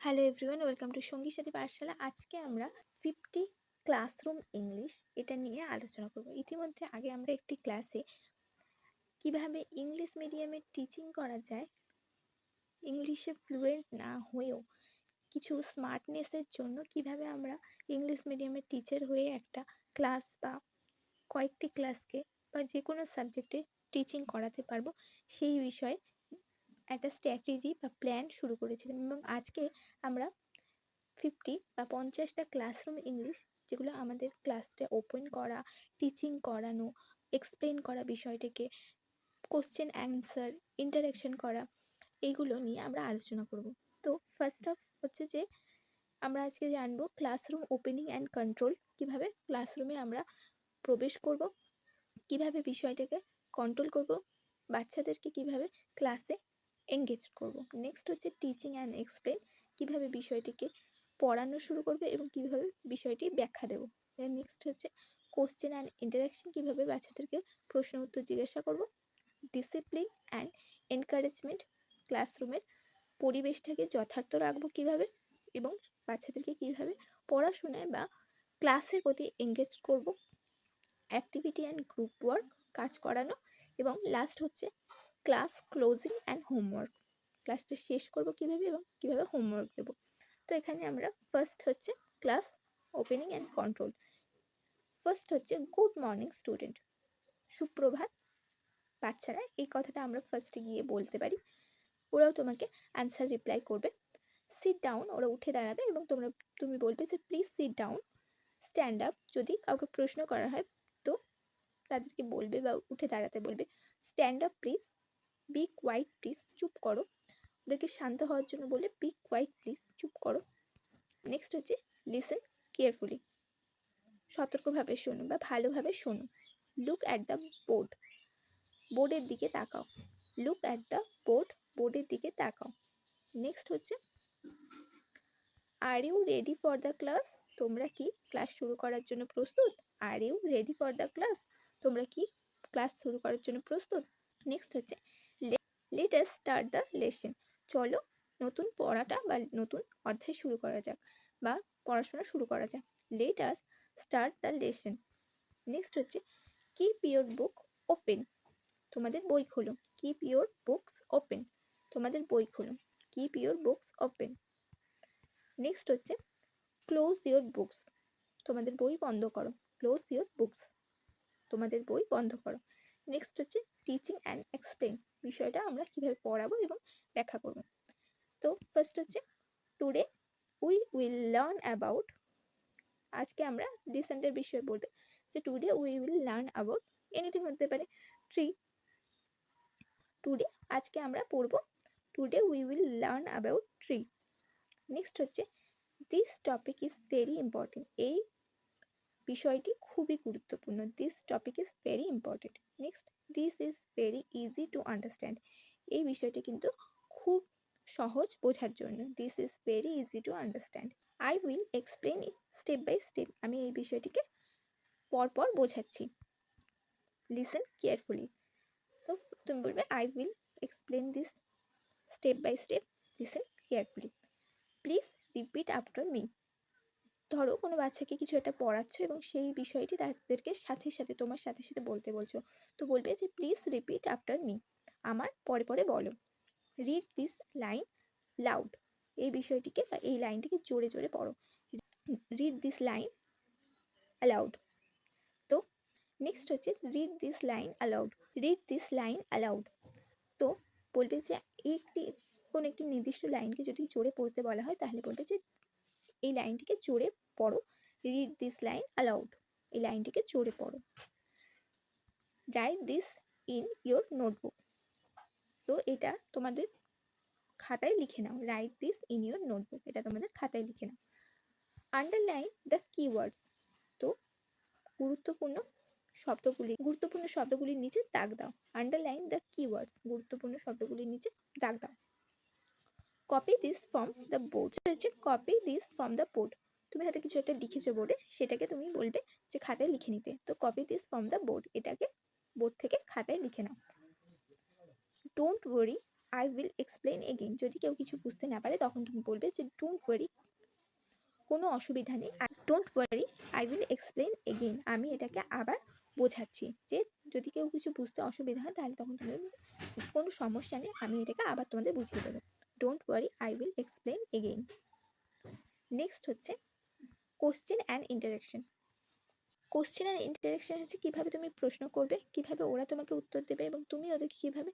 Hello everyone, welcome to সঙ্গীর সাথী পাঠশালা। আজকে আমরা 50 ক্লাসরুম ইংলিশ এটা নিয়ে আলোচনা করব। ইতিমধ্যে আগে আমরা একটি ক্লাসে কিভাবে ইংলিশ মিডিয়ামে টিচিং করা যায়, ইংলিশে ফ্লুয়েন্ট না হয়েও কিছু স্মার্টনেসের জন্য কিভাবে আমরা ইংলিশ মিডিয়ামের টিচার হয়ে একটা ক্লাস বা কয়েকটি ক্লাসকে বা যে কোনো সাবজেক্টে টিচিং করাতে পারবো, সেই বিষয়ে একটা স্ট্র্যাটেজি বা প্ল্যান শুরু করেছিলাম। এবং আজকে আমরা 50 বা 50টা ক্লাসরুম ইংলিশ, যেগুলো আমাদের ক্লাসটা ওপেন করা, টিচিং করানো, এক্সপ্লেন করা বিষয়টাকে, কোশ্চেন অ্যান্সার, ইন্টারাকশন করা, এইগুলো নিয়ে আমরা আলোচনা করব। তো ফার্স্ট অফ হচ্ছে যে আমরা আজকে জানবো ক্লাসরুম ওপেনিং অ্যান্ড কন্ট্রোল, কিভাবে ক্লাসরুমে আমরা প্রবেশ করব, কিভাবে বিষয়টাকে কন্ট্রোল করব, বাচ্চাদেরকে কিভাবে ক্লাসে এঙ্গেজ করব। নেক্সট হচ্ছে টিচিং অ্যান্ড এক্সপ্লেন, কিভাবে বিষয়টিকে পড়ানো শুরু করবে এবং কিভাবে বিষয়টি ব্যাখ্যা দেব। নেক্সট হচ্ছে কোশ্চেন অ্যান্ড ইন্টারাকশন, কিভাবে বাচ্চাদেরকে প্রশ্ন উত্তর জিজ্ঞাসা করব। ডিসিপ্লিন অ্যান্ড এনকারেজমেন্ট, ক্লাসরুমের পরিবেশটাকে যথার্থ রাখবো কিভাবে, এবং বাচ্চাদেরকে কিভাবে পড়াশোনায় বা ক্লাসের প্রতি এঙ্গেজ করব। অ্যাক্টিভিটি অ্যান্ড গ্রুপ ওয়ার্ক, কাজ করানো। এবং লাস্ট হচ্ছে ক্লাস ক্লোজিং অ্যান্ড হোমওয়ার্ক, ক্লাসটা শেষ করব কিভাবে এবং কিভাবে হোমওয়ার্ক দেব। তো এখানে আমরা ফার্স্ট হচ্ছে class opening and control. First হচ্ছে গুড মর্নিং স্টুডেন্ট, সুপ্রভাত বাচ্চারা, এই কথাটা আমরা ফার্স্টে গিয়ে বলতে পারি। ওরাও তোমাকে অ্যান্সার রিপ্লাই করবে। সিট ডাউন, ওরা উঠে দাঁড়াবে এবং তুমি বলবে যে please sit down. Stand up, যদি কাউকে প্রশ্ন করা হয় তো তাদেরকে বলবে বা উঠে দাঁড়াতে বলবে। Stand up please. Be quiet please, চুপ করো। ওদেরকে শান্ত হওয়ার জন্য বলে বি কোয়াইট প্লিজ, চুপ করো। নেক্সট হচ্ছে লিসেন কেয়ারফুলি, সতর্কভাবে শোনো বা ভালোভাবে শোনো। লুক অ্যাট দ্য বোর্ড, বোর্ডের দিকে তাকাও। লুক অ্যাট দ্য বোর্ড, বোর্ডের দিকে তাকাও। নেক্সট হচ্ছে are you ready for the class, তোমরা কি ক্লাস শুরু করার জন্য প্রস্তুত। Are you ready for the class, তোমরা কি ক্লাস শুরু করার জন্য প্রস্তুত। নেক্সট হচ্ছে let us start the lesson, চলো নতুন পড়াটা বা নতুন অধ্যায় শুরু করা যাক বা পড়াশোনা শুরু করা যাক। Late us start the lesson. Next হচ্ছে কিপ ইয়োর বুক ওপেন, তোমাদের বই খোলো। কিপ ইয়োর বুকস ওপেন, তোমাদের বই খোলো। Keep your books open. Next হচ্ছে ক্লোজ ইয়োর বুকস, তোমাদের বই বন্ধ করো। ক্লোজ ইয়োর বুকস, তোমাদের বই বন্ধ করো। নেক্সট হচ্ছে টিচিং অ্যান্ড এক্সপ্লেন, বিষয়টা আমরা কিভাবে পড়াবো এবং ব্যাখ্যা করব। তো ফার্স্ট হচ্ছে today we will learn about, আজকে আমরা ডিসেন্টের বিষয়ে বলবে যে today we will learn about, anything হতে পারে, ট্রি। টুডে, আজকে আমরা পড়বো today we will learn about tree. Next হচ্ছে this topic is very important, এই বিষয়টি খুবই গুরুত্বপূর্ণ। This topic is very important. Next this is very easy to understand, এই বিষয়টি কিন্তু খুব সহজ বোঝার জন্য। This is very easy to understand. I will explain it step by step, আমি এই বিষয়টিকে পরপর বোঝাচ্ছি। লিসেন কেয়ারফুলি, তো তুমি বলবে I will explain this step by step, listen carefully. Please repeat after me, ধরো কোনো বাচ্চাকে কিছু একটা পড়াচ্ছ এবং সেই বিষয়টি তাদেরকে সাথে সাথে তোমার সাথে সাথে বলতে বলছো, তো বলবে যে প্লিজ রিপিট আফটার মি, আমার পরে পরে বলো। রিড দিস লাইন লাউড, এই বিষয়টিকে বা এই লাইনটিকে জোরে জোরে পড়ো। Read this line allowed. তো নেক্সট হচ্ছে read this line allowed. Read this line allowed, তো বলবে যে কোনো একটি নির্দিষ্ট লাইনকে যদি জোরে পড়তে বলা হয় তাহলে বলবে যে এই লাইনটিকে জোরে পড়ো। রিড দিস লাইন অ্যালাউড, এই লাইনটিকে জোরে পড়ো। Write this in your notebook, তো এটা তোমাদের খাতায় লিখে নাও। Write this in your notebook, এটা তোমাদের খাতায় লিখে নাও। আন্ডারলাইন দ্য কিওয়ার্ডস, তো গুরুত্বপূর্ণ শব্দগুলির নিচে দাগ দাও। আন্ডারলাইন দ্য কিওয়ার্ডস, গুরুত্বপূর্ণ শব্দগুলির নিচে দাগ দাও। Copy this from the board, হচ্ছে copy this from the board, তুমি হয়তো কিছু একটা লিখেছো বোর্ডে, সেটাকে তুমি বলবে যে খাতায় লিখে নিতে। তো copy this from the board, এটাকে বোর্ড থেকে খাতায় লিখে নাও। Don't worry I will explain again. যদি কেউ কিছু বুঝতে না পারে তখন তুমি বলবে যে ডোন্ট ওয়ারি, কোনো অসুবিধা নেই, don't worry I will explain again, আমি এটাকে আবার বোঝাচ্ছি। যে যদি কেউ কিছু বুঝতে অসুবিধা হয় তাহলে তখন তুমি কোনো সমস্যা নেই, আমি এটাকে আবার তোমাদের বুঝিয়ে দেবো। Don't worry I will explain again. Next হচ্ছে question and interaction. Question and interaction হচ্ছে কীভাবে তুমি প্রশ্ন করবে, কীভাবে ওরা তোমাকে উত্তর দেবে এবং তুমি ওদেরকে কীভাবে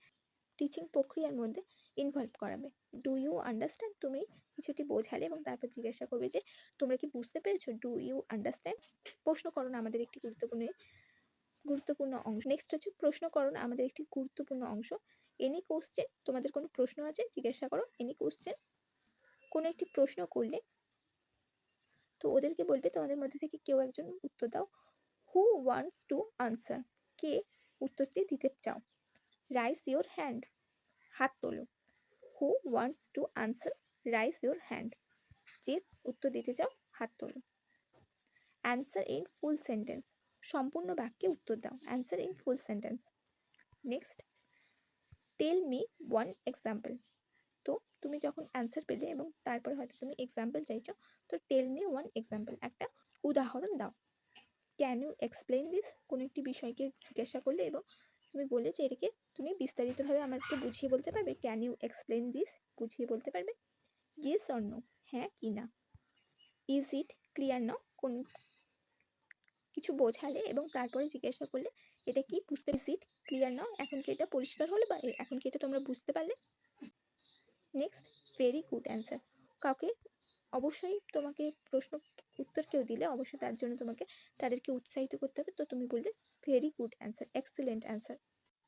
টিচিং প্রক্রিয়ার মধ্যে ইনভলভ করাবে। ডু ইউ আন্ডারস্ট্যান্ড, তুমি কিছুটি বোঝালে এবং তারপর জিজ্ঞাসা করবে যে তোমরা কি বুঝতে পেরেছো, ডু ইউ আন্ডারস্ট্যান্ড। প্রশ্নকরণ আমাদের একটি গুরুত্বপূর্ণ অংশ। নেক্সট হচ্ছে প্রশ্নকরণ আমাদের একটি গুরুত্বপূর্ণ অংশ। এনি কোশ্চেন, তোমাদের কোনো প্রশ্ন আছে জিজ্ঞাসা করো, এনি কোশ্চেন। কোনো একটি প্রশ্ন করলে তো ওদেরকে বলবে তোমাদের মধ্যে থেকে কেউ একজন উত্তর দাও। হু ওয়ান্টস টু আনসার, কে উত্তরটি দিতে চাও। রাইজ ইউর হ্যান্ড, হাত তোলো। Who wants to answer, rise your hand, যে উত্তর দিতে চাও হাত তোলো। অ্যান্সার ইন ফুল সেন্টেন্স, সম্পূর্ণ বাক্যে উত্তর দাও। Answer in full sentence. Next, tell me one example. তো তুমি যখন অ্যান্সার পেলে এবং তারপরে হয়তো তুমি এক্সাম্পল চাইছো, তো টেল মি ওয়ান এক্সাম্পল, একটা উদাহরণ দাও। ক্যান ইউ এক্সপ্লেন দিস, কোনো একটি বিষয়কে জিজ্ঞাসা করলে এবং তুমি বললে যে এটাকে তুমি বিস্তারিতভাবে আমাকে বুঝিয়ে বলতে পারবে। ক্যান ইউ এক্সপ্লেন দিস, বুঝিয়ে বলতে পারবে। ইয়েস অর নো, হ্যাঁ কি না। ইজ ইট ক্লিয়ার, নো, কোন কিছু বোঝালে এবং তারপরে জিজ্ঞাসা করলে এটা কি বুঝতে, ইজ ইট ক্লিয়ার, নো, এখন কি এটা পরিষ্কার হলো বা এখন কি এটা তোমরা বুঝতে পারলে। নেক্সট, ভেরি গুড অ্যান্সার, কাউকে অবশ্যই তোমাকে প্রশ্ন উত্তর কেউ দিলে অবশ্যই তার জন্য তোমাকে তাদেরকে উৎসাহিত করতে হবে। তো তুমি বলবে very good answer, excellent answer.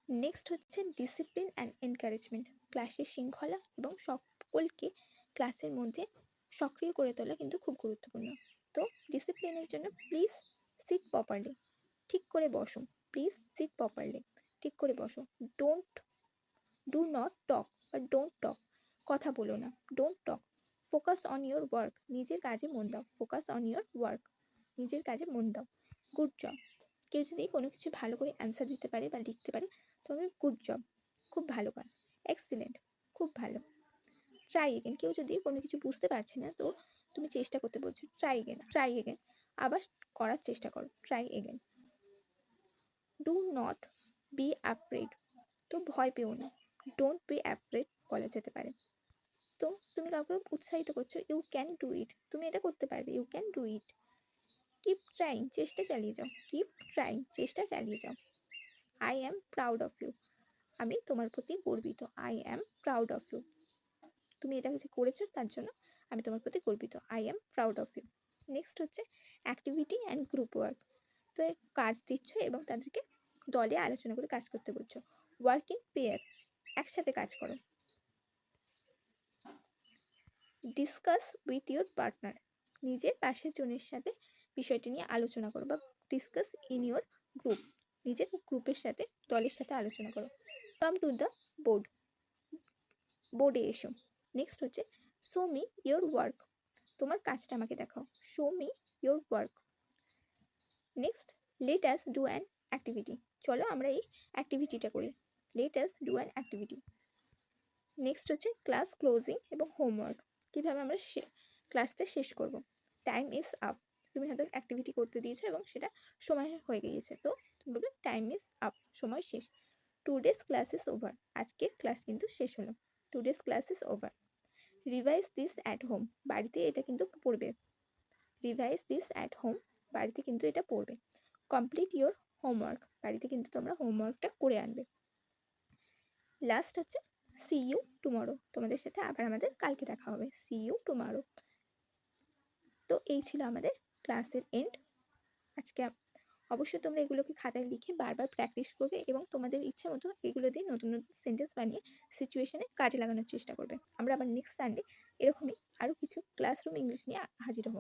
Next হচ্ছে ডিসিপ্লিন অ্যান্ড এনকারেজমেন্ট। ক্লাসের শৃঙ্খলা এবং সকলকে ক্লাসের মধ্যে সক্রিয় করে তোলা কিন্তু খুব গুরুত্বপূর্ণ। তো ডিসিপ্লিনের জন্য প্লিজ সিট প্রপারলি, ঠিক করে বসো। প্লিজ সিট প্রপারলি, ঠিক করে বসো। ডু নট টক বা ডোন্ট টক, কথা বলো না। Don't talk. Focus on your work, নিজের কাজে মন দাও। ফোকাস অন ইয়োর ওয়ার্ক, নিজের কাজে মন দাও। গুড জব, কেউ যদি কোনো কিছু ভালো করে অ্যান্সার দিতে পারে বা লিখতে পারে তবে গুড জব, খুব ভালো কাজ। এক্সিলেন্ট, খুব ভালো। ট্রাই এগেন, কেউ যদি কোনো কিছু বুঝতে পারছে না তো তুমি চেষ্টা করতে বলছো, ট্রাই এগেন, আবার করার চেষ্টা করো, try again. Do not be afraid, তো ভয় পেও না। ডোন্ট বি অ্যাফ্রেড বলা যেতে পারে। তো তুমি কাউকে উৎসাহিত করছো, ইউ ক্যান ডু ইট, তুমি এটা করতে পারবে, you can do it. Keep trying, চেষ্টা চালিয়ে যাও। কিপ ট্রাইং, চেষ্টা চালিয়ে যাও। I am proud of you, আমি তোমার প্রতি গর্বিত। I am proud of you, তুমি এটা যে করেছো তার জন্য আমি তোমার প্রতি গর্বিত। I am proud of you. Next হচ্ছে অ্যাক্টিভিটি অ্যান্ড গ্রুপ ওয়ার্ক। তো কাজ দিচ্ছ এবং তাদেরকে দলে আলোচনা করে কাজ করতে বলছো। ওয়ার্ক ইন পেয়ার, একসাথে কাজ করো। ডিসকাস উইথ ইউর পার্টনার, নিজের পাশের জনের সাথে বিষয়টি নিয়ে আলোচনা করো বা ডিসকাস ইন ইউর গ্রুপ, নিজের গ্রুপের সাথে দলের সাথে আলোচনা করো। কাম টু দ্য বোর্ড, বোর্ডে এসো। নেক্সট হচ্ছে শো মি ইয়োর ওয়ার্ক, তোমার কাজটা আমাকে দেখাও। Show me your work. Next, let us do an activity, চলো আমরা এই অ্যাক্টিভিটিটা করি। Let us do an activity. Next হচ্ছে ক্লাস ক্লোজিং এবং হোমওয়ার্ক, কীভাবে আমরা ক্লাসটা শেষ করব। টাইম ইজ আপ, তুমি হয়তো অ্যাক্টিভিটি করতে দিয়েছো এবং সেটা সময় হয়ে গিয়েছে, তো তুমি বলবে টাইম ইজ আপ, সময় শেষ। টুডেস ক্লাস ইজ ওভার, আজকের ক্লাস কিন্তু শেষ হলো। Today's class is over. Revise this at home, বাড়িতে এটা কিন্তু পড়বে। রিভাইজ দিস অ্যাট হোম, বাড়িতে কিন্তু এটা পড়বে। কমপ্লিট ইয়োর হোমওয়ার্ক, বাড়িতে কিন্তু তোমরা হোমওয়ার্কটা করে আনবে। লাস্ট হচ্ছে সি ইউ টুমরো, তোমাদের সাথে আবার আমাদের কালকে দেখা হবে। See you tomorrow. তো এই ছিল আমাদের ক্লাসের এন্ড। আজকে অবশ্যই তোমরা এগুলোকে খাতায় লিখে বারবার প্র্যাকটিস করবে এবং তোমাদের ইচ্ছে মতো এগুলো দিয়ে নতুন নতুন সেন্টেন্স বানিয়ে সিচুয়েশনে কাজে লাগানোর চেষ্টা করবে। আমরা আবার নেক্সট সানডে এরকমই আরও কিছু ক্লাসরুম ইংলিশ নিয়ে হাজির হব।